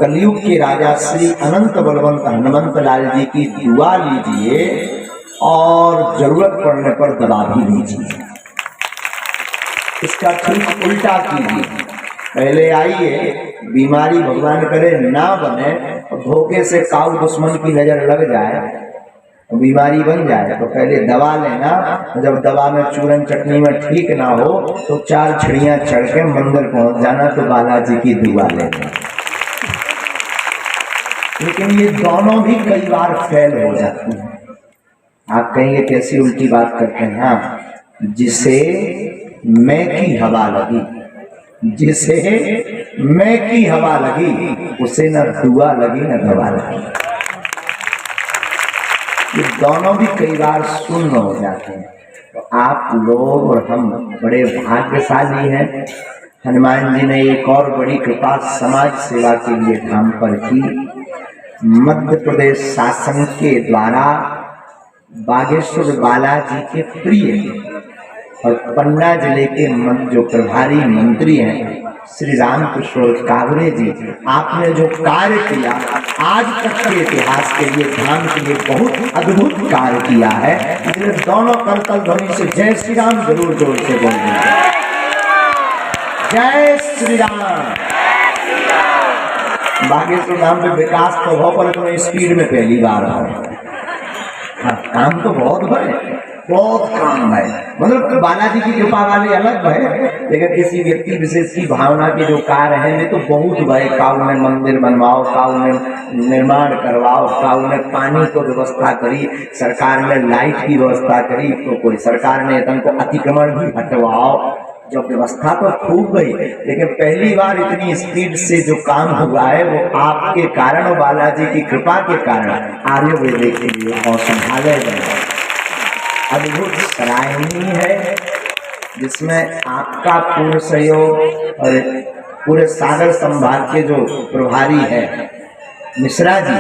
कलयुग के राजा श्री अनंत बलवंत हनुमंत लाल जी की दुआ लीजिए और जरूरत पड़ने पर दबा भी लीजिए। इसका ठीक उल्टा कीजिए। पहले आइए, बीमारी भगवान करे ना बने, धोखे से काऊ दुश्मन की नजर लग जाए, बीमारी बन जाए, तो पहले दवा लेना। जब दवा में चूरन चटनी में ठीक ना हो तो 4 छिड़ियां चढ़ के मंदिर पहुंच जाना, तो बालाजी की दुआ लेना। लेकिन ये दोनों भी कई बार फेल हो जाती हैं। आप कहेंगे कैसी उल्टी बात करते हैं? हाँ, जिसे मैं की हवा लगी, जिसे मैं की हवा लगी, उसे न दुआ लगी न दवा लगी। ये दोनों भी कई बार शून्य हो जाते हैं। तो आप लोग और हम बड़े भाग्यशाली हैं। हनुमान जी ने एक और बड़ी कृपा समाज सेवा के लिए धाम पर की। मध्य प्रदेश शासन के द्वारा बागेश्वर बालाजी के प्रिय और पन्ना जिले के जो प्रभारी मंत्री हैं श्री राम किशोर कावरे जी, आपने जो कार्य किया आज तक के इतिहास के लिए, धाम के लिए बहुत अद्भुत कार्य किया है। इसलिए दोनों करतल ध्वनि से जय श्री राम जरूर जोर से बोल दीजिए। जय श्री राम। बागेश्वर धाम पे विकास तो हो, पर तुम्हें स्पीड में पहली बार आओ। हाँ, काम तो बहुत बड़े, बहुत काम है। मतलब बालाजी की कृपा वाले अलग है, लेकिन किसी व्यक्ति विशेष की भावना के जो कार्य है वे तो बहुत बड़े। काऊ में मंदिर बनवाओ, काऊ में निर्माण करवाओ, काऊ में पानी को व्यवस्था करी, सरकार ने लाइट की व्यवस्था करी, तो कोई सरकार ने तन को अतिक्रमण भी हटवाओ। जो व्यवस्था तो खूब गई, लेकिन पहली बार इतनी स्पीड से जो काम हुआ है वो आपके कारण और बालाजी की कृपा के कारण आयुर्वेद के लिए औषधालय बना, अद्भुत सराहनीय है, जिसमें आपका पूर्ण सहयोग और पूरे सागर संभाग के जो प्रभारी है मिश्रा जी,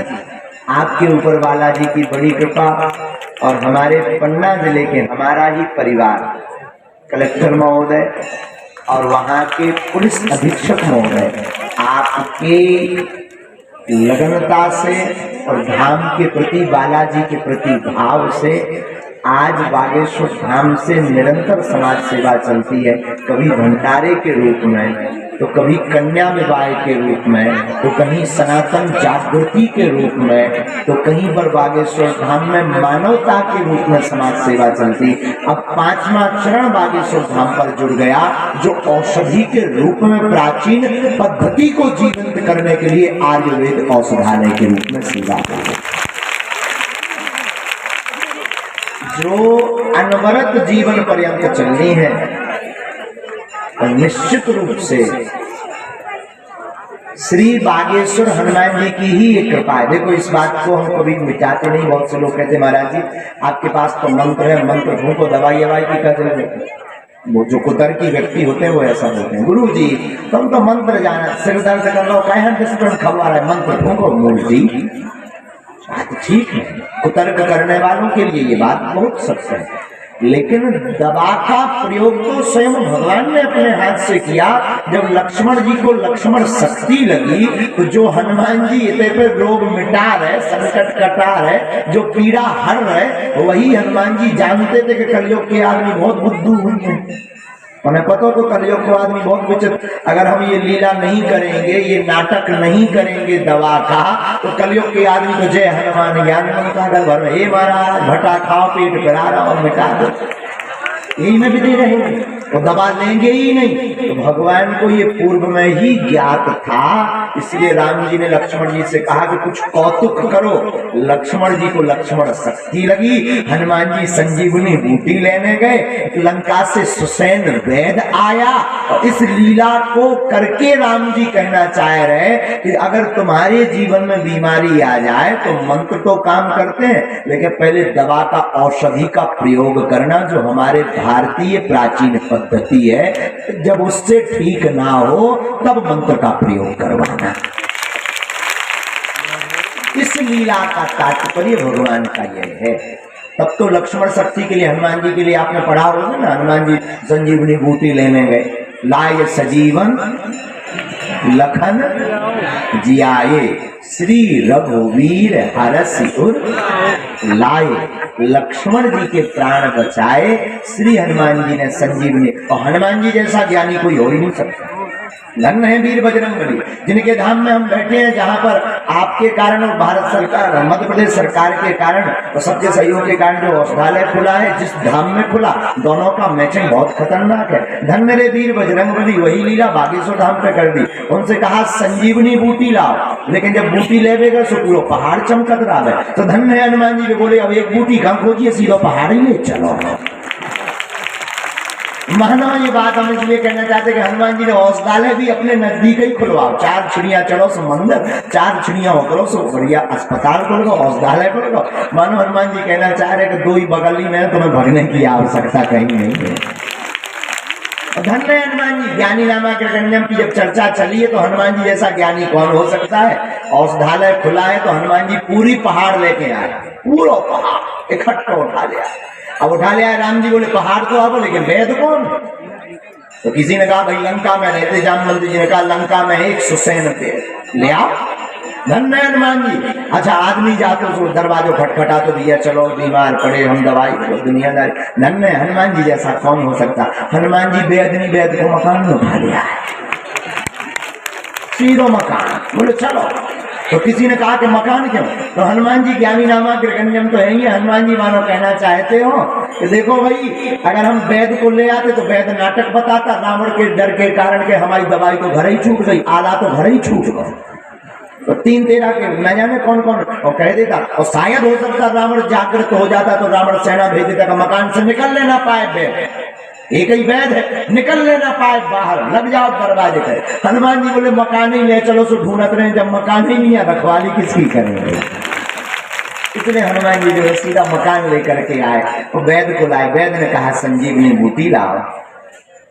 आपके ऊपर बालाजी की बड़ी कृपा, और हमारे पन्ना जिले के हमारा ही परिवार, कलेक्टर महोदय और वहाँ के पुलिस अधीक्षक महोदय, आपके लगनता से और धाम के प्रति, बालाजी के प्रति भाव से आज बागेश्वर धाम से निरंतर समाज सेवा चलती है। कभी भंडारे के रूप में, तो कभी कन्या विवाह के रूप में, तो कहीं सनातन जागृति के रूप में, तो कहीं पर बागेश्वर धाम में मानवता के रूप में समाज सेवा चलती। अब 5वां चरण बागेश्वर धाम पर जुड़ गया, जो औषधि के रूप में प्राचीन पद्धति को जीवंत करने के लिए आयुर्वेद औषधालय के रूप में सेवा करती, जो अनवरत जीवन पर्यंत चलनी है। और निश्चित रूप से श्री बागेश्वर हनुमान जी की ही एक कृपा है। देखो, इस बात को हम कभी मिटाते नहीं। बहुत से लोग कहते महाराज जी आपके पास तो मंत्र है, मंत्र ढूंढो, दवाई ववाई की क्या जरूरत है। वो जो कुतर की व्यक्ति होते हैं वो ऐसा होते हैं, गुरु जी तुम तो मंत्र जाना, सिर दर्द कर लो, कहीं खबा रहा है, मंत्र ढूंढो। मूर्ति बात ठीक है, कुतर्क करने वालों के लिए ये बात बहुत सत्य है, लेकिन दवा का प्रयोग तो स्वयं भगवान ने अपने हाथ से किया। जब लक्ष्मण जी को लक्ष्मण शक्ति लगी, तो जो हनुमान जी इतने पे रोग मिटा रहे, संकट कटा रहे, जो पीड़ा हर रहे, वही हनुमान जी जानते थे कि कलयुग के आदमी बहुत बुद्धू होंगे। हमें पता तो कलयुग को आदमी बहुत विचित्र, अगर हम ये लीला नहीं करेंगे, ये नाटक नहीं करेंगे दवा का, तो कलयुग के आदमी को जय हनुमान ज्ञान मनता घर भर में, हे महाराज भटा खाओ, पेट भरा रहा और मिटा दो, यही में भी दे रहेंगे, वो दवा लेंगे ही नहीं। तो भगवान को ये पूर्व में ही ज्ञात था, इसलिए राम जी ने लक्ष्मण जी से कहा कि कुछ कौतुक करो। लक्ष्मण जी को लक्ष्मण शक्ति लगी, हनुमान जी संजीवनी बूटी लेने गए, लंका से सुसैन वैद आया, और इस लीला को करके राम जी कहना चाह रहे कि अगर तुम्हारे जीवन में बीमारी आ जाए तो मंत्र तो काम करते हैं, लेकिन पहले दवा का, औषधि का प्रयोग करना, जो हमारे भारतीय प्राचीन पद्धति है। जब उससे ठीक ना हो तब मंत्र का प्रयोग करवाना। इस लीला का तात्पर्य भगवान का यह है। तब तो लक्ष्मण शक्ति के लिए, हनुमान जी के लिए आपने पढ़ा होगा ना, हनुमान जी संजीवनी बूटी लेने गए, लाए सजीवन लखन जियाए, श्री रघुवीर हरषि उर लाए। लक्ष्मण जी के प्राण बचाए श्री हनुमान जी ने संजीवनी। और हनुमान जी जैसा ज्ञानी कोई हो ही नहीं सकता। धन्य है वीर बजरंगबली, जिनके धाम में हम बैठे हैं, जहां पर आपके कारण और भारत सरकार, मध्य प्रदेश सरकार के कारण और सबके सहयोग के कारण जो औषधालय खुला है, जिस धाम में खुला, दोनों का मैचिंग बहुत खतरनाक है। धन्य रे वीर बजरंगबली, वही लीला बागेश्वर धाम पे कर दी। उनसे कहा संजीवनी बूटी लाओ, लेकिन जब बूटी लेवेगा तो पूरा पहाड़ चमकत रहा है। तो धन्य है हनुमान जी के बोले अब एक बूटी कम खोजिए, सीधो पहाड़ ही ले चलो। महानवा ये बात हम इसलिए कहना चाहते कि हनुमान जी ने औषधालय भी अपने नजदीक ही खुलवाओ। 4 चिड़िया चढ़ो सो मंदिर, 4 चिड़िया हो करो सो बढ़िया अस्पताल खोल दो, औषधालय खोल दो। मानो हनुमान जी कहना चाह रहे कि 2 ही बगल ही में, तुम्हें भगने की आवश्यकता कहीं नहीं है। धन्य हनुमान जी। ज्ञानी नामाग्रगण्यम की जब चर्चा चली है तो हनुमान जी जैसा ज्ञानी कौन हो सकता है। औषधालय खुला है तो हनुमान जी पूरी पहाड़ लेके आए, पूरा पहाड़ इकट्ठा उठा लिया। अब उठा लिया राम जी, बोले पहाड़ तो आपको, लेकिन वेद कौन? तो किसी ने कहा भाई लंका में रहते, जामवंत जी ने कहा लंका में एक सुसैन पे ले आओ। धन्य हनुमान जी। अच्छा आदमी जाते तो दरवाजो खटखटा तो दिया, चलो बीमार पड़े हम दवाई करो दुनियादारी। धन्य हनुमान जी जैसा कौन हो सकता। हनुमान जी वेद नहीं, वेद को मकान में उठा लिया है, सीधो मकान। बोले चलो। तो किसी ने कहा कि मकान क्यों? तो हनुमान जी ज्ञानी नामाग्रगण्यम तो है ही। हनुमान जी मानो कहना चाहते हो कि देखो भाई, अगर हम वैद को ले आते तो वैद नाटक बताता, रावण के डर के कारण के हमारी दवाई तो घर ही छूट गई, आला तो घर ही छूट गए। तो 3 तेरा के न जाने कौन कौन और कह देता। और शायद हो सकता रावण जागृत हो जाता तो रावण सेना भेज देता कि मकान से निकल लेना पाए वैद, एक ही वैद है, निकल लेना पाए बाहर, लग जाओ दरवाजे पे। हनुमान जी बोले मकान ही ले चलो, सो ढूंढत रहे, जब मकान ही नहीं है रखवाली किसकी करेंगे। इसलिए हनुमान जी जो है सीधा मकान लेकर के आए और वैद को लाए। वैद ने कहा संजीवनी बूटी लाओ,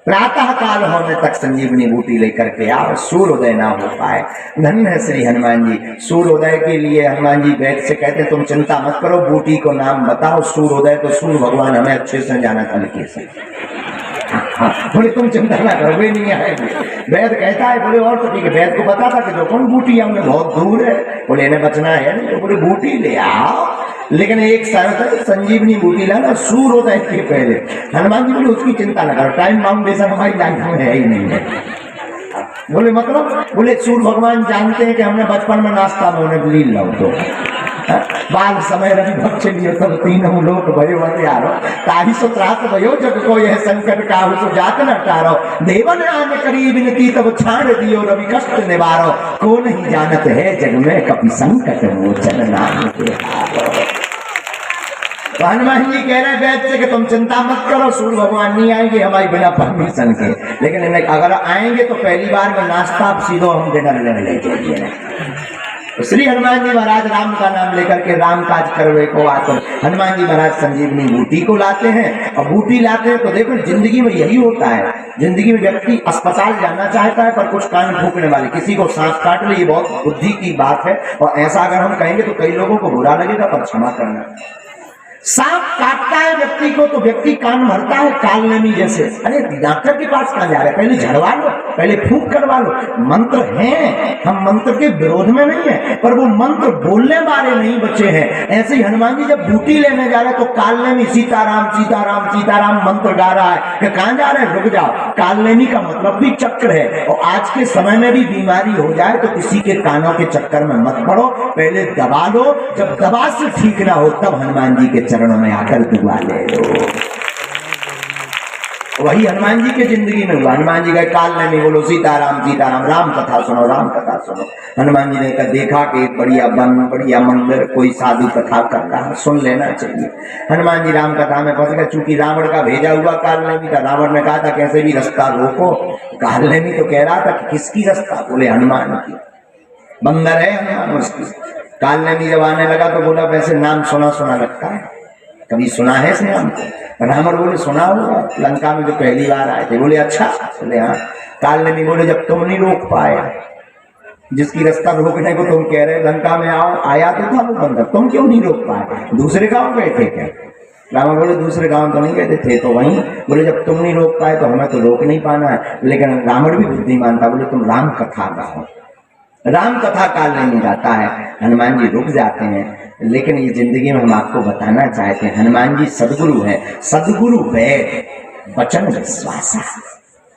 प्रातः काल होने तक संजीवनी बूटी लेकर के आओ, सूर्योदय ना हो पाए। धन्य है श्री हनुमान जी। सूर्योदय के लिए हनुमान जी वैद से कहते तुम चिंता मत करो, बूटी को नाम बताओ सूर्योदय, तो सूर्य भगवान हमें अच्छे से जाना तरीके से। बोले तुम चिंता ना करो, वे नहीं आएंगे। वैद कहता है, बोले और तो ठीक है। वैद को बताता कि जो कौन बूटी हमने बहुत दूर है, बोले इन्हें बचना है नहीं, तो बोले बूटी ले आओ, लेकिन एक शर्त है, संजीवनी बूटी लाना सूर्योदय के पहले। हनुमान जी बोले उसकी चिंता ना करो, टाइम बाउंडेशन हमारी लाइफ में है ही नहीं है। बोले मतलब? बोले सूर्य भगवान जानते हैं कि हमने बचपन में नाश्ता में उन्हें लील लो तो बाल समय रवि भक्ष लियो तब तीनों लोक भयो हथियारो, ताहि सो त्रास भयो जग को यह संकट काहू सो जात न टारो, देवन आने करी विनती तब छाड़ दियो रवि कष्ट निवारो, को नहीं जानत है जग में कपि संकट मोचन नाम के हारो। तो हनुमान जी कह रहे वैद से कि तुम चिंता मत करो, सूर्य भगवान नहीं आएंगे हमारी बिना परमिशन के, लेकिन इन्हें अगर आएंगे तो पहली बार में नाश्ता आप सीधो हम डिनर लेने ले जाइए। तो श्री हनुमान जी महाराज राम का नाम लेकर के राम काज करवे को आते। हनुमान जी महाराज संजीवनी बूटी को लाते हैं, और बूटी लाते हैं तो देखो जिंदगी में यही होता है। जिंदगी में व्यक्ति अस्पताल जाना चाहता है पर कुछ कान फूकने वाले, किसी को सांस काट ले, ये बहुत बुद्धि की बात है। और ऐसा अगर हम कहेंगे तो कई लोगों को बुरा लगेगा, पर क्षमा करना। सांप काटता है व्यक्ति को तो व्यक्ति कान भरता है कालनेमी जैसे। अरे डॉक्टर के पास कहाँ जा रहे हैं, पहले झड़वा लो, पहले फूंक करवा लो। मंत्र हैं, हम मंत्र के विरोध में नहीं है, पर वो मंत्र बोलने वाले नहीं बचे हैं। ऐसे ही हनुमान जी जब बूटी लेने जा रहे हैं तो कालनेमी सीताराम सीताराम सीताराम मंत्र गा रहा है कि कहाँ जा रहे हैं, रुक जाओ। कालनेमी का मतलब भी चक्र है, और आज के समय में भी बीमारी हो जाए तो किसी के कानों के चक्कर में मत पड़ो, पहले दबा लो, जब दवा से ठीक ना हो तब हनुमान जी के चरणों में आकर दुआ ले लो। वही हनुमान जी के जिंदगी में हुआ। हनुमान जी गए काल में, बोलो सीताराम सीताराम, राम कथा सुनो राम कथा सुनो। हनुमान जी ने देखा कि एक बढ़िया वन, बढ़िया मंदिर, कोई साधु कथा कर रहा है, सुन लेना चाहिए। हनुमान जी राम कथा में फंस गए, चूंकि रावण का भेजा हुआ काल नेमी था। रावण ने कहा था कैसे भी रास्ता रोको, काल नेमी तो कह रहा था कि किसकी रास्ता, बोले हनुमान की, बंदर है हनुमान उसकी। काल नेमी जब आने लगा तो बोला वैसे नाम सुना सुना लगता है, कभी सुना है इस नाम को? रावण बोले सुना होगा, लंका में जो पहली बार आए थे। बोले अच्छा, बोले हाँ। काल नेमी बोले जब तुम नहीं रोक पाए, जिसकी रास्ता रोकने को तुम कह रहे लंका में आओ, आया तो था वो बंदर, तुम क्यों नहीं रोक पाए? दूसरे गांव गए थे क्या? रावण बोले दूसरे गांव तो नहीं गए थे तो वहीं। बोले जब तुम नहीं रोक पाए तो हमें तो रोक नहीं पाना है। लेकिन रावण भी बुद्धिमान था, बोले तुम राम कथा गाओ। राम कथा काल नहीं जाता है, हनुमान जी रुक जाते हैं। लेकिन ये जिंदगी में हम आपको बताना चाहते हैं, हनुमान जी सदगुरु है। सदगुरु वैद वचन विश्वासा।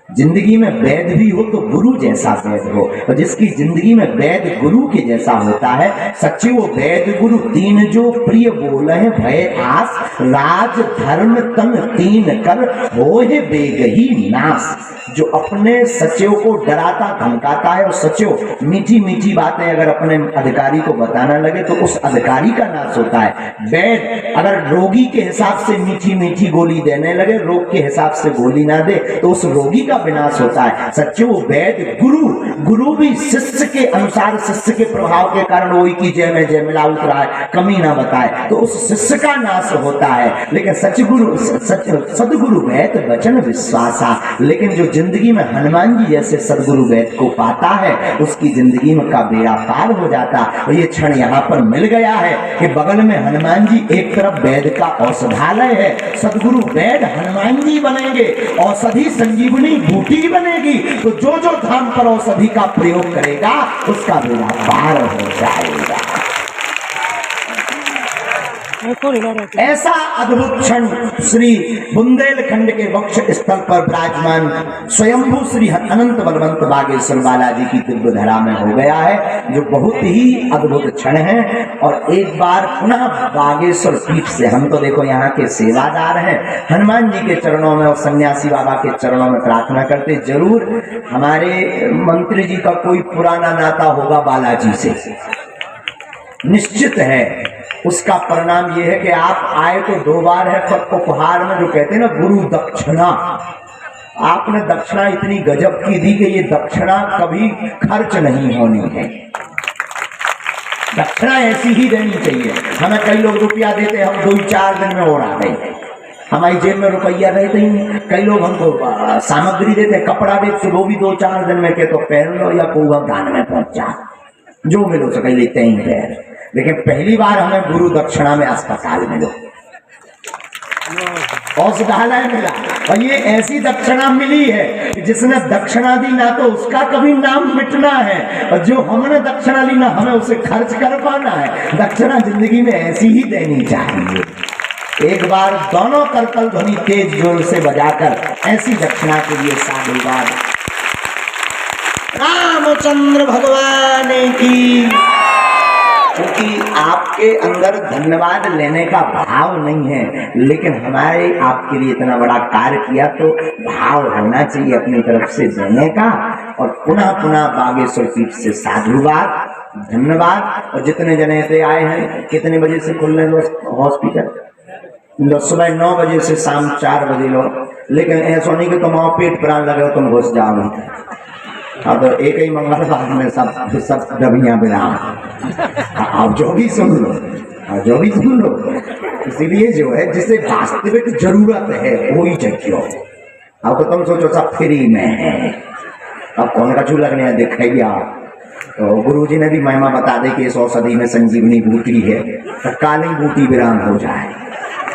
जिंदगी में वैद भी हो तो गुरु जैसा वैद हो, और जिसकी जिंदगी में वैद गुरु के जैसा होता है, सच्चे वो वैद गुरु तीन जो प्रिय बोले भय आस, राज धर्म तन तीन कर होए बेग ही नाश। जो अपने सचिव को डराता धमकाता है, और सचिव मीठी मीठी बातें अगर अपने अधिकारी को बताना लगे तो उस अधिकारी का नाश होता है। वैद अगर रोगी के हिसाब से मीठी मीठी गोली देने लगे, रोग के हिसाब से गोली ना दे तो उस रोगी का विनाश होता है। सच्चे वो वैद गुरु, गुरु भी शिष्य के अनुसार, शिष्य के प्रभाव के कारण वही की जय में जय मिला उतरा है, कमी ना बताए तो उस शिष्य का नाश होता है। लेकिन सचगुरु सदगुरु वैद वचन विश्वासा। लेकिन जो जिंदगी में हनुमान जी जैसे सदगुरु वैद को पाता है, उसकी जिंदगी में का बेड़ा पार हो जाता। और ये क्षण यहाँ पर मिल गया है कि बगल में हनुमान जी, एक तरफ वैद का औषधालय है, सदगुरु वैद हनुमान जी बनेंगे, औषधि संजीवनी बूटी बनेगी। तो जो जो धाम पर औषधि का प्रयोग करेगा उसका बेड़ा पार हो जाएगा। ऐसा अद्भुत क्षण श्री बुंदेलखंड के वक्ष स्थल पर विराजमान स्वयंभू श्री अनंत बलवंत बागेश्वर बालाजी की दिव्य धरा में हो गया है, जो बहुत ही अद्भुत क्षण है। और एक बार पुनः बागेश्वर पीठ से हम तो देखो यहाँ के सेवादार हैं, हनुमान जी के चरणों में और सन्यासी बाबा के चरणों में प्रार्थना करते। जरूर हमारे मंत्री जी का कोई पुराना नाता होगा बालाजी से, निश्चित है। उसका परिणाम यह है कि आप आए तो 2 बार है, पर उपहार में जो कहते हैं ना गुरु दक्षिणा, आपने दक्षिणा इतनी गजब की दी कि ये दक्षिणा कभी खर्च नहीं होनी है। दक्षिणा ऐसी ही देनी चाहिए। हमें कई लोग रुपया देते, हम 2-4 दिन में उड़ा देते, हमारी जेब में रुपया रहते ही। कई लोग हमको सामग्री देते, कपड़ा देते, वो भी 2-4 दिन में के तो पहन लो या कोई दान में पहुंचा, जो मिलो सके लेते ही पैर। लेकिन पहली बार हमें गुरु दक्षिणा में अस्पताल मिलो, औषधालय मिला, और ये ऐसी दक्षिणा मिली है कि जिसने दक्षिणा दी ना तो उसका कभी नाम मिटना है, और जो हमने दक्षिणा ली ना हमें उसे खर्च कर पाना है। दक्षिणा जिंदगी में ऐसी ही देनी चाहिए। एक बार दोनों करतल ध्वनि तेज जोर से बजाकर ऐसी दक्षिणा के लिए साधुवाद। रामचंद्र भगवान की। क्योंकि आपके अंदर धन्यवाद लेने का भाव नहीं है, लेकिन हमारे आपके लिए इतना बड़ा कार्य किया तो भाव होना चाहिए अपनी तरफ से देने का। और पुनः पुनः बागेश्वर पीठ से साधुवाद, धन्यवाद। और जितने जने से आए हैं, कितने बजे से खुल रहे हॉस्पिटल? सुबह 9 बजे से शाम 4 बजे लो। लेकिन ऐसा नहीं कि तुम पेट प्राण लगे हो तुम घुस जाओ। अब तो एक ही मंगलवार में सब दबियां बिराम। आप जो भी सुन लो, जो भी सुन लो। इसीलिए जो है जिसे वास्तविक जरूरत है वही चाहिए। अब तो तुम सोचो सब फ्री में है, अब कौन का चू लगने दिखाइए। तो गुरुजी ने भी महिमा बता दे कि इस औषधि में संजीवनी बूटी है, तो काली बूटी विराम हो जाए।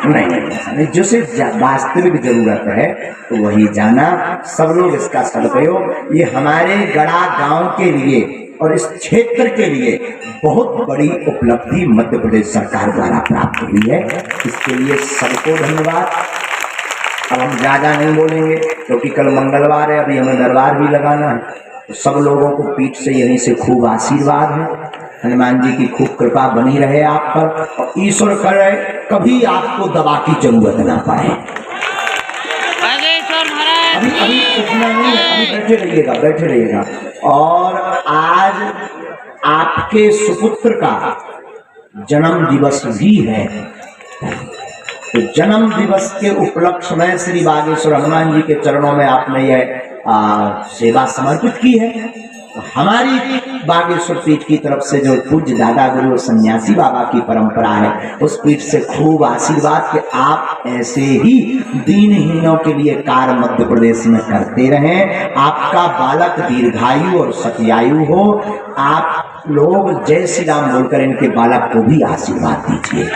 नहीं, जिसे वास्तविक जरूरत है तो वही जाना। सब लोग इसका सदुपयोग। ये हमारे गड़ा गांव के लिए और इस क्षेत्र के लिए बहुत बड़ी उपलब्धि मध्य प्रदेश सरकार द्वारा प्राप्त हुई है। इसके लिए सबको धन्यवाद। अब हम ज्यादा नहीं बोलेंगे क्योंकि कल मंगलवार है, अभी हमें दरबार भी लगाना है। तो सब लोगों को पीठ से यहीं से खूब आशीर्वाद है। हनुमान जी की खूब कृपा बनी रहे आप पर, और ईश्वर करे कभी आपको दवा की जरूरत ना पड़े। अभी इतना नहीं, अभी बैठे रहिएगा। और आज आपके सुपुत्र का जन्म दिवस भी है, तो जन्म दिवस के उपलक्ष्य में श्री बागेश्वर हनुमान जी के चरणों में आपने यह सेवा समर्पित की है। हमारी बागेश्वर पीठ की तरफ से जो पूज्य दादा गुरु सन्यासी बाबा की परंपरा है, उस पीठ से खूब आशीर्वाद कि आप ऐसे ही दीनहीनों के लिए कार्य मध्य प्रदेश में करते रहें। आपका बालक दीर्घायु और सत्यायु हो। आप लोग जय श्री राम बोलकर इनके बालक को भी आशीर्वाद दीजिए।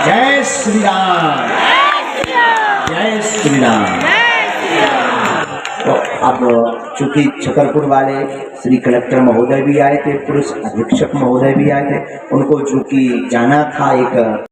जय श्री राम, जय श्री राम। तो अब चूंकि छतरपुर वाले श्री कलेक्टर महोदय भी आए थे, पुलिस अधीक्षक महोदय भी आए थे, उनको चूंकि जाना था एक